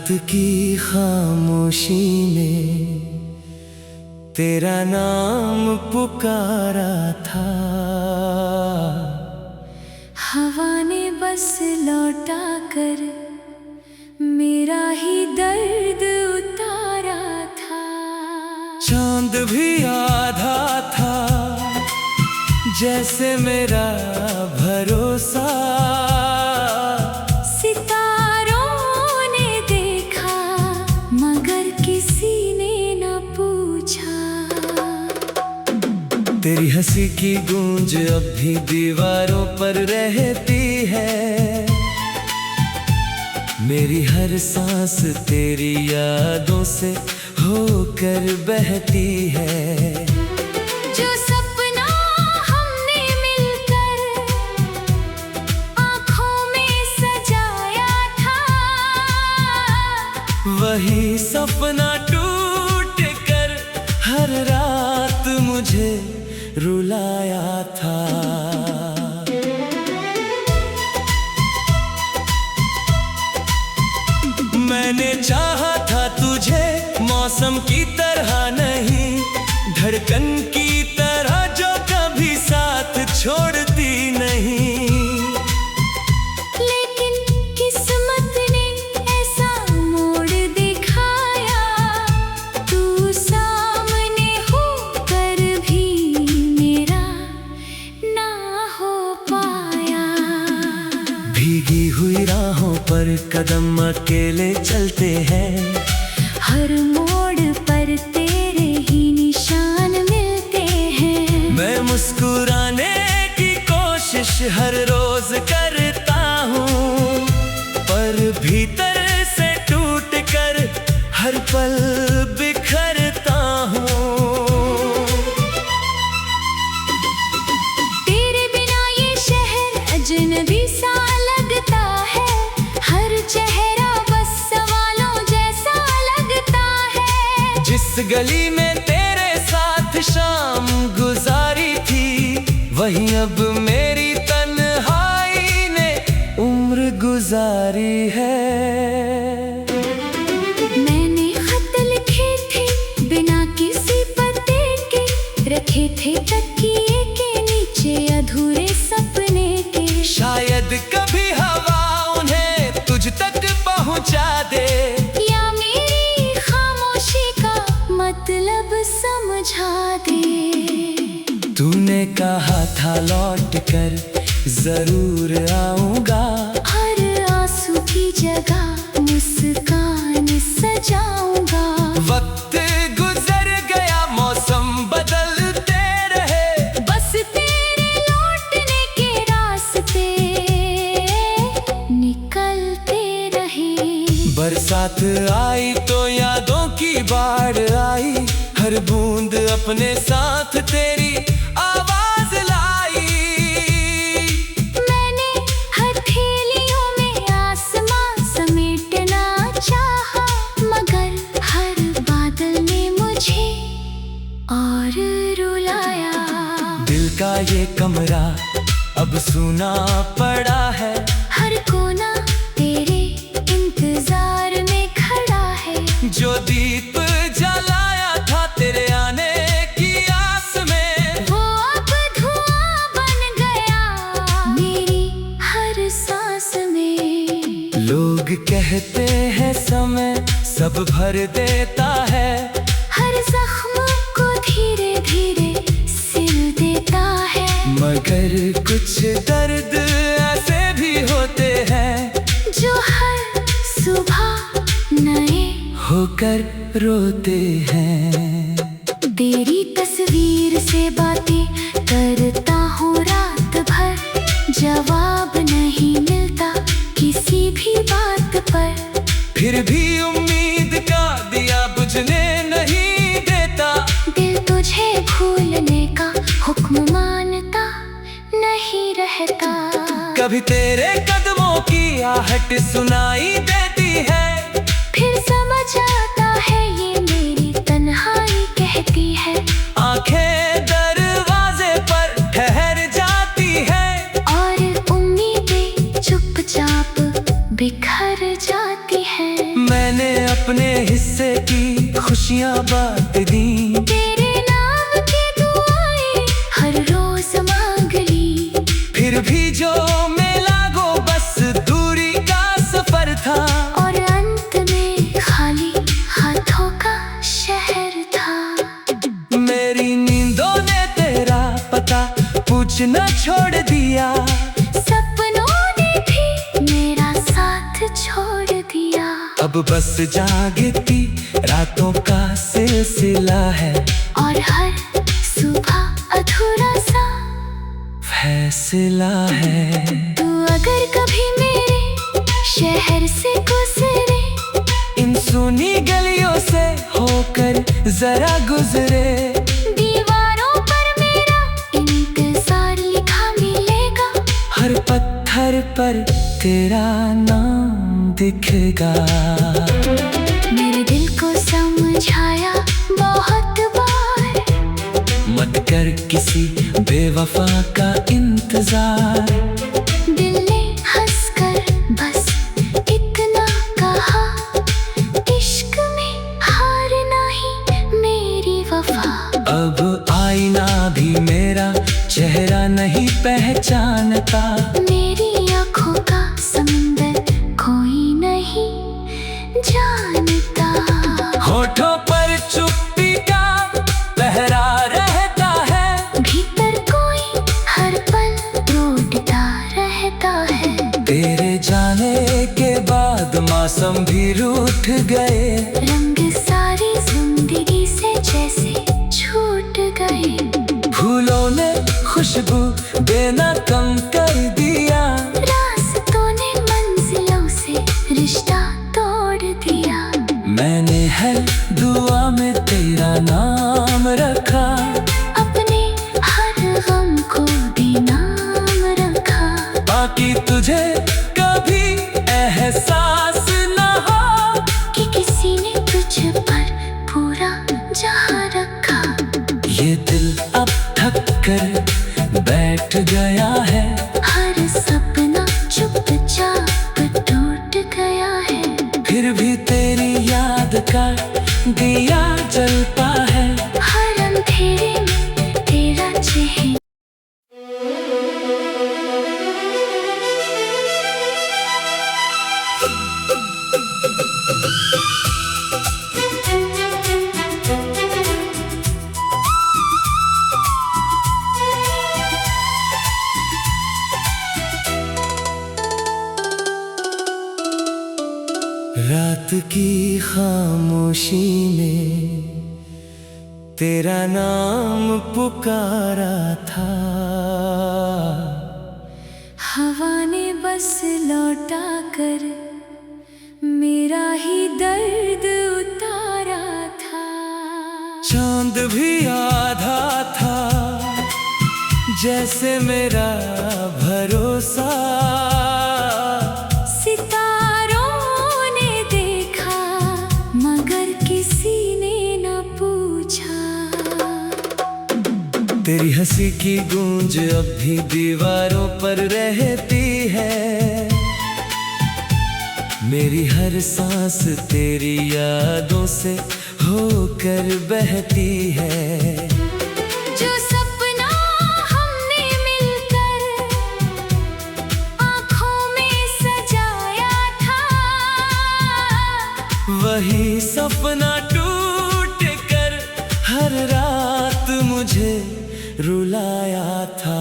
रात की खामोशी में तेरा नाम पुकारा था। हवा ने बस लौटा कर मेरा ही दर्द उतारा था। चांद भी आधा था जैसे मेरा भरोसा। सितारों ने देखा मगर किसी ने न पूछा। तेरी हंसी की गूंज अब भी दीवारों पर रहती है। मेरी हर सांस तेरी यादों से होकर बहती है। जो सपना हमने मिलकर आँखों में सजाया था, वही सपना टूट कर हर रात मुझे रुलाया था। मैंने चाहा था तुझे मौसम की तरह नहीं, धड़कन की तरह जो कभी साथ छोड़ती नहीं। लेकिन किस्मत ने ऐसा मोड़ दिखाया, तू सामने होकर भी मेरा ना हो पाया। भीगी हुई राहों पर कदम अकेले चलते हैं। हर मोड़ पर तेरे ही निशान मिलते हैं। मैं मुस्कुराने की कोशिश हर रोज करता हूँ, पर भीतर से टूट कर हर पल बिखरता हूँ। तेरे बिना ये शहर अजनबी सा लगता है। हर चेहरा बस सवालों जैसा लगता है। जिस गली में तेरे साथ शाम गुजारी थी, वहीं अब मेरी तन्हाई ने उम्र गुजारी है। मैंने खत लिखे थे बिना किसी पते के, रखे थे तकिए के नीचे अधूरे सपने के। शायद कभी हवा उन्हें तुझ तक पहुंचा दे, या मेरी खामोशी का मतलब समझा दे। तूने कहा था लौट कर जरूर आऊंगा। हर आंसू की जगह मुस्कान सजाऊंगा। वक्त गुजर गया मौसम बदलते रहे, बस तेरे लौटने के रास्ते निकलते रहे। बरसात आई तो यादों की बाढ़ आई, हर बूंद अपने साथ तेरी आवाज लाई। मैंने हथेलियों में आसमां समेटना चाहा, मगर हर बादल ने मुझे और रुलाया। दिल का ये कमरा अब सूना पड़ा है। हर कोना तेरे इंतजार में खड़ा है। जो दीप जलाया था तेरे आने की आस में, वो अब धुआं बन गया मेरी हर सांस में। लोग कहते हैं समय सब भर देता है, हर जख्म को धीरे धीरे सिल देता है। मगर कुछ दर्द ऐसे भी होते हैं जो हर सुबह नए होकर रोते हैं। तेरी तस्वीर से बातें करता हूँ रात भर, जवाब नहीं मिलता किसी भी बात पर। फिर भी उम्मीद का दिया बुझने नहीं देता। दिल तुझे भूलने का हुक्म मानता नहीं रहता। कभी तेरे कदमों की आहट सुनाई देती है, फिर समझ आता है ये मेरी तन्हाई कहती है। आंखें दरवाजे पर ठहर जाती है, और उम्मीदें चुपचाप बिखर जाती हैं। मैंने बात दी। तेरे नाम की दुआएं हर रोज मांग ली। फिर भी जो मिला गो बस दूरी का सफर था। और अंत में खाली हाथों का शहर था। मेरी नींदों ने तेरा पता पूछना छोड़ दिया। सपनों ने भी मेरा साथ छोड़ दिया। अब बस जागती रातों का सिलसिला है। और हर सुबह अधूरा सा फैसला है। तू अगर कभी मेरे शहर से गुजरे, इन सुनी गलियों से होकर जरा गुजरे। दीवारों पर मेरा इंतजार लिखा मिलेगा। हर पत्थर पर तेरा नाम दिखेगा। मेरे दिल को समझाया बहुत बार, मत कर किसी बेवफा का इंतजार। दिल ने हंसकर बस इतना कहा, इश्क में हारना ही मेरी वफा। अब आईना भी मेरा चेहरा नहीं पहचानता। मेरी आँखों का समंदर कोई नहीं जानता। होठों पर चुप्पी का पहरा रहता है। भीतर कोई हर पल रोटता रहता है। तेरे जाने के बाद मौसम भी रूठ गए। रंग सारी जिंदगी से जैसे छूट गए। फूलों ने खुशबू देना कम कर दिया। रास्तों ने मंजिलों से रिश्ता तोड़ दिया। मैंने हर दुआ में तेरा नाम रखा। अपने हर गम को भी नाम रखा। बाकी तुझे कभी एहसास न हो कि किसी ने तुझ पर पूरा जहां रखा। ये दिल अब थक कर बैठ गया है। हर सपना चुपचाप टूट गया है। फिर भी तेरी याद का दिया जलता है। हर अंधेरे में तेरा चेहरा। रात की खामोशी में तेरा नाम पुकारा था। हवा ने बस लौटा कर मेरा ही दर्द उतारा था। चांद भी आधा था जैसे मेरा भरोसा। सितारों ने देखा मगर किसी ने न पूछा। तेरी हंसी की गूंज अब भी दीवारों पर रहती है। मेरी हर सांस तेरी यादों से होकर बहती है। जो सपना हमने मिलकर आँखों में सजाया था, वही सपना टूट कर हर रात मुझे रुलाया था।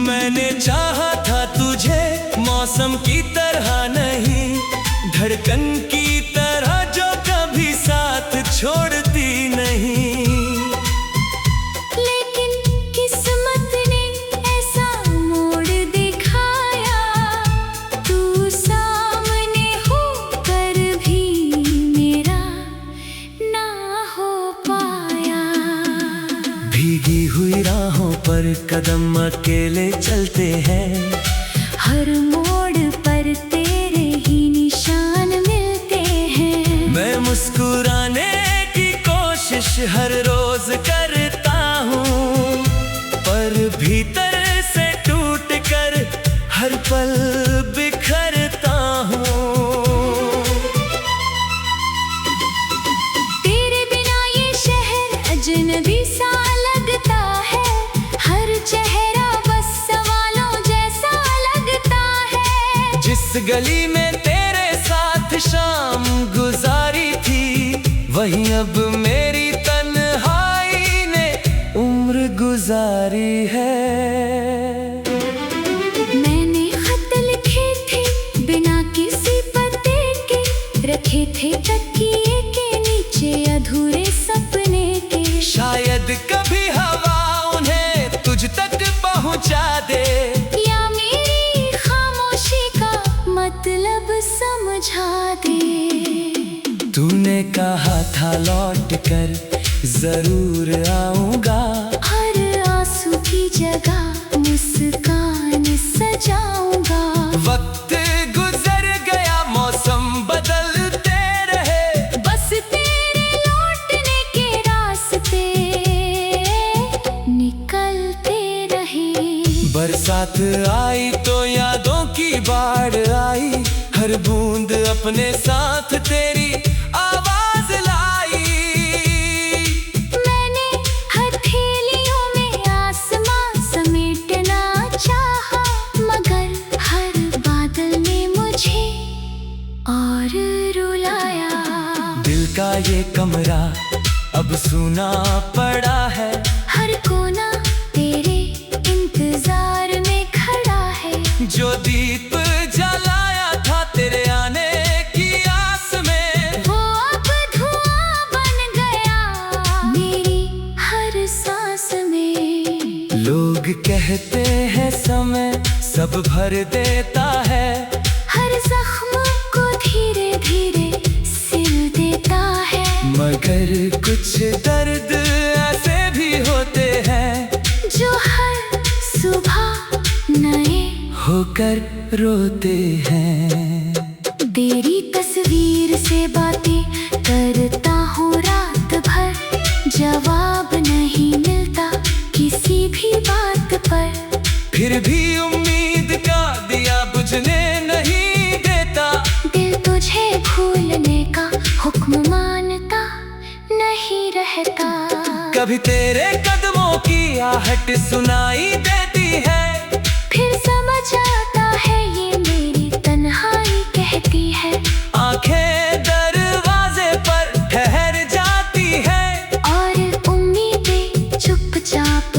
मैंने चाहा था तुझे मौसम की तरह नहीं, धड़कन की तरह जो कभी साथ छोड़ती नहीं। लेकिन किस्मत ने ऐसा मोड़ दिखाया, तू सामने होकर भी मेरा ना हो पाया। भीगी हुई राहों पर कदम अकेले चलते हैं। हर मोड़ पर तेरे ही निशान मिलते हैं। मैं मुस्कुराने की कोशिश हर रोज करता हूँ, पर भीतर से टूट कर हर पल बिखरता जिस गली में तेरे साथ शाम गुजारी थी, वहीं अब मेरी तन्हाई ने उम्र गुजारी है। मैंने खत लिखे थे बिना किसी पते के, रखे थे तकिए के नीचे अधूरे सपने के। शायद कभी हवा उन्हें तुझ तक पहुंचा दे, या मेरी खामोशी का मतलब समझा दे। तूने कहा था लौट कर जरूर आऊंगा, हर आंसू की जगह मुस्कान सजाऊंगा। वक्त गुजर गया, मौसम बदलते रहे, बस तेरे लौटने के रास्ते निकलते रहे। बरसात आई तो यादों की बाढ़ आई, हर बूंद अपने साथ तेरी आवाज लाई। मैंने हथेलियों में आसमां समेटना चाहा, मगर हर बादल ने मुझे और रुलाया। दिल का ये कमरा अब सूना पड़ा है, हर कोना तेरे इंतजार में खड़ा है। जो दीप जलाया था तेरे आने की आस में, वो अब धुआं बन गया मेरी हर सांस में। लोग कहते हैं समय सब भर देता है, हर जख्म को धीरे धीरे सिल देता है। मगर कुछ दर्द ऐसे भी होते हैं जो हर सुबह नए होकर रोते हैं। तेरी तस्वीर से बातें करता हूँ रात भर, जवाब नहीं मिलता किसी भी बात पर। फिर भी उम्मीद का दिया बुझने नहीं देता, दिल तुझे भूलने का हुक्म मानता नहीं रहता। कभी तेरे कदमों की आहट सुनाई देती है, फिर समझ आता है ये मेरी तन्हाई कहती है। आंखें दरवाजे पर ठहर जाती है, और उम्मीदें चुपचाप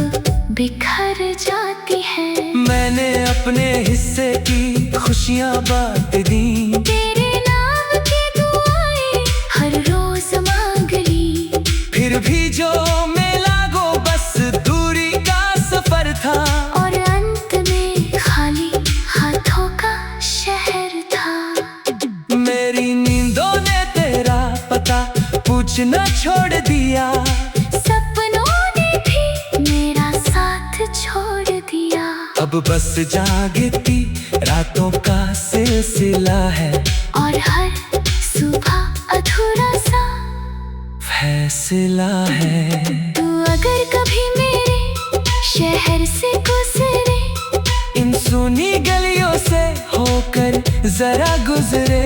बिखर जाती है। मैंने अपने हिस्से की खुशियाँ बांट दी, तेरे नाम की दुआएं हर रोज मांग ली। फिर भी जो मिला गो बस दूरी का सफर था, और अंत में खाली हाथों का शहर था। मेरी नींदों ने तेरा पता पूछना छोड़ दिया, सपनों ने भी मेरा साथ छोड़ दिया। अब बस जागती रातों का सिलसिला है, और हर सुबह अधूरा सा फैसला है। तू अगर कभी मेरे शहर से गुजरे, इन सुनी गलियों से होकर जरा गुजरे,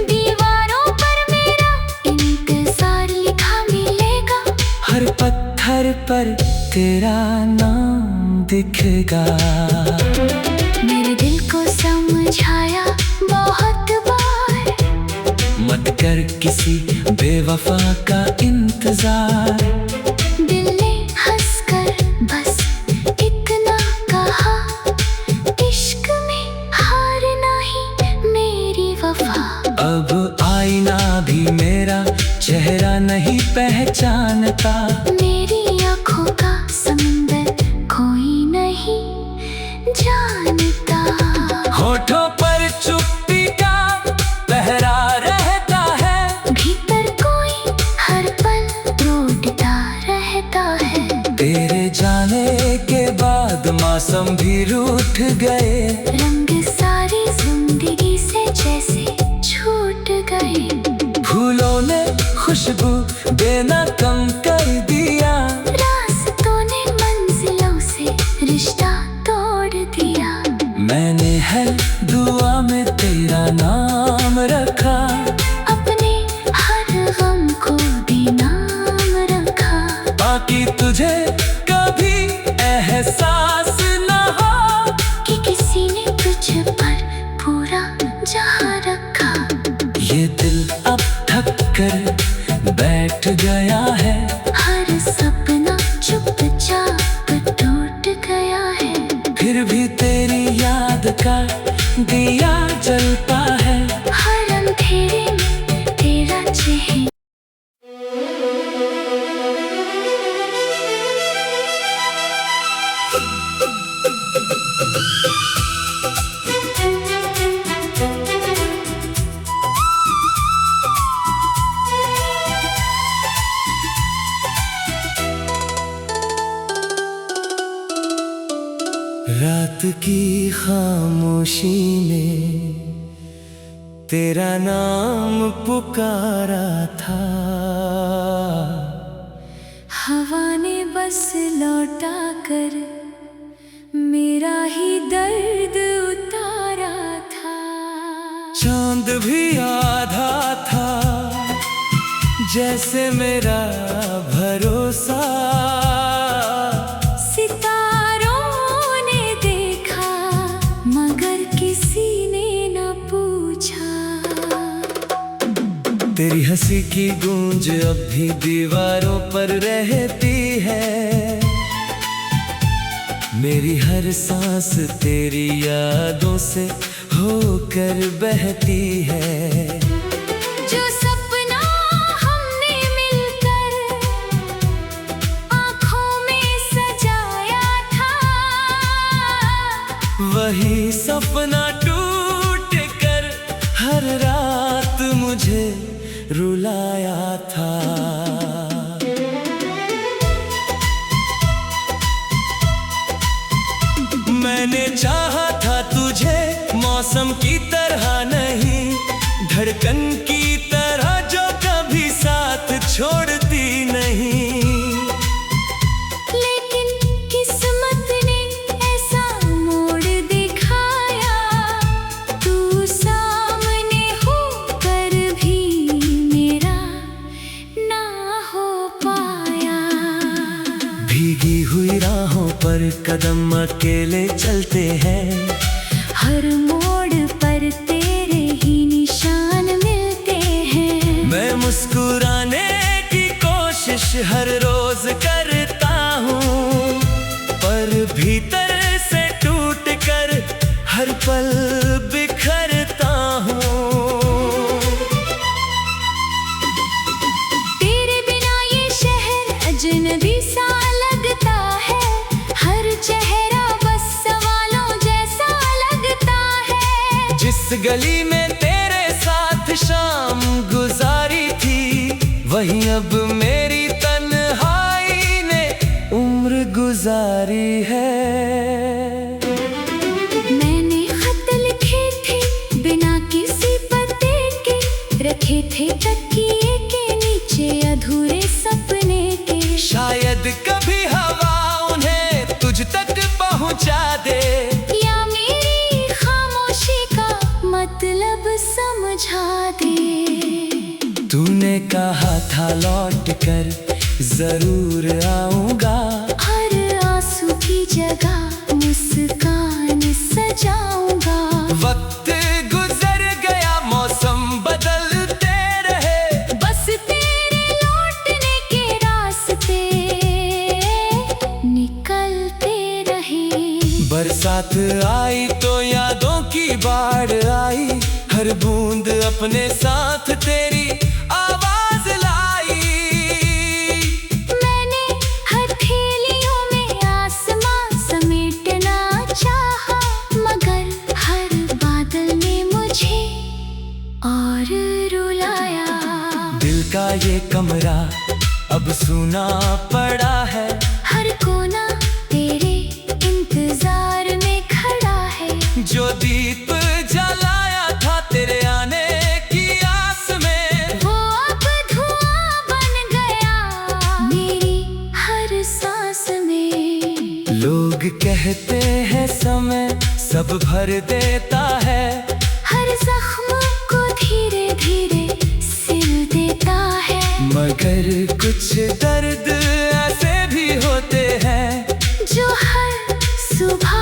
दीवारों पर मेरा इंतजार लिखा मिलेगा। हर पत्थर पर तेरा नाम दिखेगा। मेरे दिल को समझाया बहुत बार, मत कर किसी बेवफा का इंतजार। दिल ने हंसकर बस इतना कहा, इश्क में हारना ही मेरी वफा। अब आईना भी मेरा चेहरा नहीं पहचानता, मेरी आँखों का समंदर कोई नहीं जानता। होठों पर चुप्पी का पहरा रहता है, भीतर कोई हर पल रोता रहता है। तेरे जाने के बाद मौसम भी रूठ गए, रंग सारी जिंदगी से जैसे छूट गए। फूलों ने खुशबू देना कम कर दिया, रास्तों ने मंजिलों से रिश्ता तोड़ दिया। मैंने हर दुआ में तेरा नाम रखा, अपने हर गम को भी नाम रखा। बाकी तुझे कभी एहसास न हो कि किसी ने तुझ पर पूरा बैठ गया है। हर सपना चुपचाप टूट गया है। फिर भी तेरी याद का दिया जलता है। हर अंधेरे में तेरा चेहरा। रात की खामोशी ने तेरा नाम पुकारा था। हवा ने बस लौटा कर मेरा ही दर्द उतारा था। चांद भी आधा था जैसे मेरा भरोसा। तेरी हंसी की गूंज अब भी दीवारों पर रहती है। मेरी हर सांस तेरी यादों से होकर बहती है। जो सपना हमने मिलकर आँखों में सजाया था, वही सपना टूट कर हर रात मुझे रुलाया था। मैंने चाहा था तुझे मौसम की तरह नहीं, धड़कन की तरह जो कभी साथ छोड़ती नहीं। लेकिन किस्मत ने ऐसा मोड़ दिखाया, तू सामने होकर भी मेरा ना हो पाया। भीगी हुई राहों पर कदम अकेले चलते हैं। हर मोड़ पर तेरे ही निशान मिलते हैं। मैं मुस्कुराने की कोशिश हर रोज करता हूँ, पर भीतर से टूट कर हर पल बिखरता हूँ। तेरे बिना ये शहर अजनबी सा लगता है। हर चेहरा बस सवालों जैसा लगता है। जिस गली में तेरे साथ शाम गुजारी थी, वहीं अब मेरी तन्हाई ने उम्र गुजारी है। मैंने खत लिखे थे बिना किसी पते के, रखे थे तकिए के नीचे अधूरे सपने के। शायद कभी हवा उन्हें तुझ तक पहुंचा दे, या मेरी खामोशी का मतलब समझा दे। तूने कहा था लौट कर जरूर आऊंगा। हर आंसू की जगह मुस्कान सजाऊंगा। वक्त गुजर गया, मौसम बदलते रहे, बस तेरे लौटने के रास्ते निकलते रहे। बरसात आई तो यादों की बाढ़ आई, हर बूंद अपने साथ तेरी आवाज लाई। मैंने हथेलियों में आसमां समेटना चाहा, मगर हर बादल ने मुझे और रुलाया। दिल का ये कमरा अब सूना पड़ा है। हर कोना तेरे इंतजार में खड़ा है। जो दीप जलाया था तेरे आने की आस में, वो अब धुआं बन गया मेरी हर सांस में। लोग कहते हैं समय सब भर देता है, हर जख्म को धीरे धीरे सिल देता है। मगर कुछ दर्द ऐसे भी होते हैं जो हर सुबह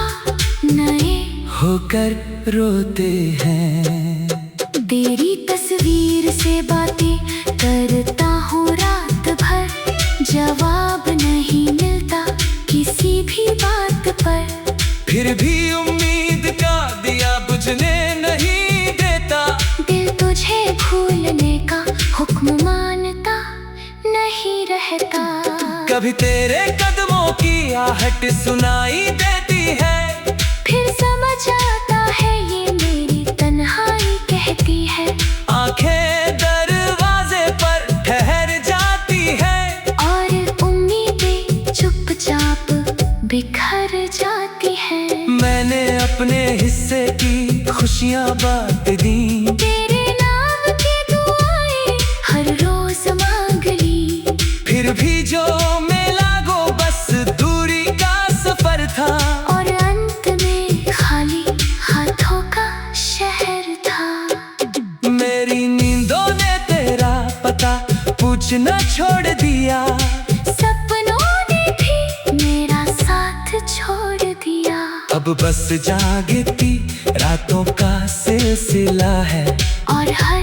नए होकर रोते हैं। तेरी तस्वीर से बातें करता हूँ रात जवाब नहीं मिलता किसी भी बात पर, फिर भी उम्मीद का दिया बुझने नहीं देता। दिल तुझे भूलने का हुक्म मानता नहीं रहता। कभी तेरे कदमों की आहट सुनाई देती है, फिर समझ आता है ये मेरी तन्हाई कहती है। आंखें दरवाजे पर ठहर जाती है, और उम्मीदें चुपचाप बिखर जाती है। मैंने अपने हिस्से की खुशियाँ बांट दी, तेरे नाम की दुआएं हर रोज मांग ली, फिर भी जो मिला गो बस दूरी का सफर था। और अंत में खाली हाथों का शहर था। मेरी नींदों ने तेरा पता पूछना छोड़ दिया, सपनों ने भी मेरा साथ छोड़ दिया। अब बस जागती रातों का सिलसिला है, और हर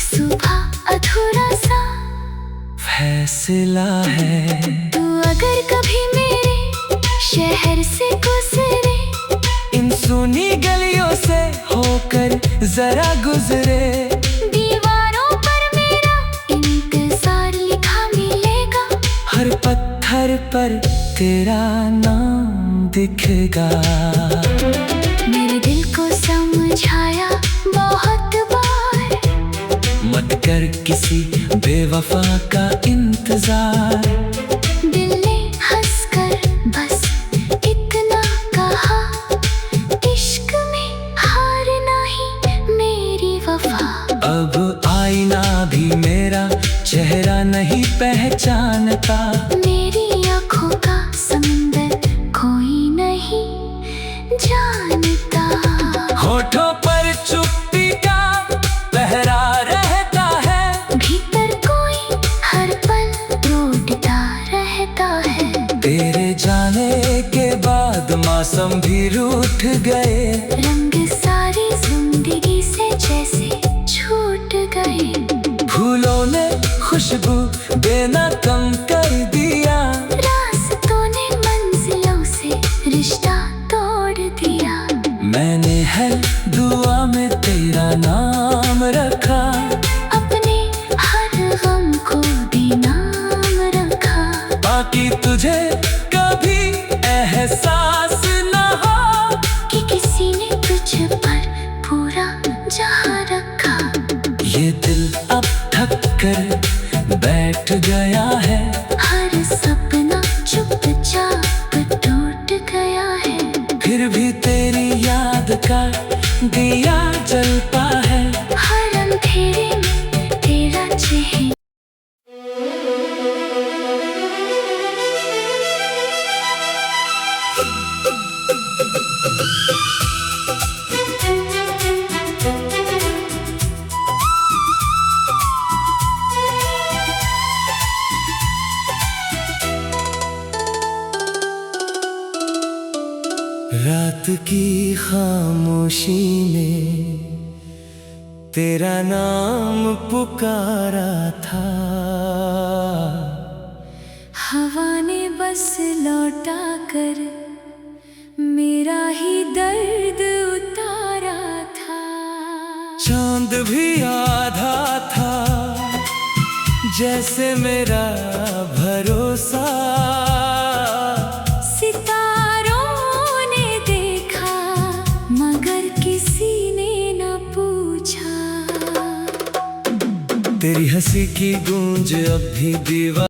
सुबह अधूरा सा फैसला है। तू अगर कभी मेरे शहर से गुजरे, इन सुनी गलियों से होकर जरा गुजरे, दीवारों पर मेरा इंतजार लिखा मिलेगा। हर पत्थर पर तेरा नाम दिखेगा। मेरे दिल को समझाया बहुत बार, मत कर किसी बेवफा का इंतजार। दिल ने हंसकर बस इतना कहा, इश्क में हारना ही मेरी वफा। अब आईना भी मेरा चेहरा नहीं पहचानता, मेरी आँखों का समंदर कोई नहीं जानता। होठों पर चुप्पी का पहरा रहता है, भीतर कोई हर पल रोता रहता है। तेरे जाने के बाद मौसम भी रूठ गए, रंग सारी जिंदगी से जैसे छूट गए। फूलों ने खुशबू देना कम कर दिया, रास्तों ने मंजिलों से रिश्ता तोड़ दिया। मैंने हर दुआ में तेरा नाम रखा, अपने हर गम को भी नाम रखा। बाकी तुझे कभी एहसास न हो कि किसी ने तुझ पर पूरा जहां रखा। ये दिल अब थक कर बैठ गया है, हर सपना चुपचाप टूट गया है। फिर भी तेरी याद का दिया जलता है। हर अंधेरे में तेरा चेहरा। रात की खामोशी में तेरा नाम पुकारा था, हवा ने बस लौटा कर मेरा ही दर्द उतारा था। चांद भी आधा था जैसे मेरा भरोसा, सितारों ने देखा मगर किसी ने न पूछा। तेरी हंसी की गूंज अब भी दीवार